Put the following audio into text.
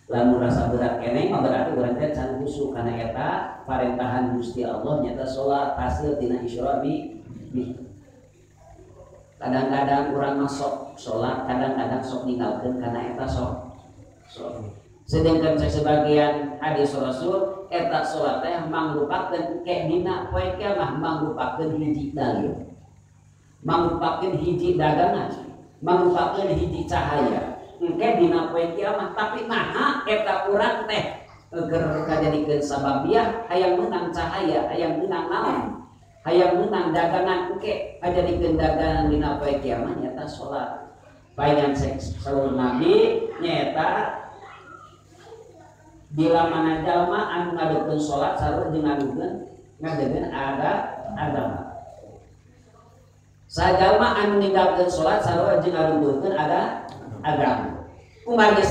lamun rasa berat keneh mah berarti urang teh can khusyu kana eta parentahan Gusti Allah nyata salat hasil tina isyra bi. Kadang-kadang urang masuk salat, kadang-kadang sok ninggalkeun kana eta sok. Sedangkan sebagian hadis Rasul eta salat teh mangrupakeun ke dina poe kiamah mangrupakeun hiji dalil. Mangrupakeun hiji dagangan, mangrupakeun hiji cahaya. Engke dina poe kiamah tapi naha eta urang teh keur kajadikeun sababiah hayang meunang cahaya, hayang meunang naon, hayang meunang dagangan engke kajadikeun dagangan dina poe kiamah nyata salat. Paehan saur Nabi nyata bila mana jalma anu ngadekeun salat sarua jeung ngadegeun agama. Sajalma anu ninggalkeun salat sarua jeung ngarungkulkeun agama. Kumaha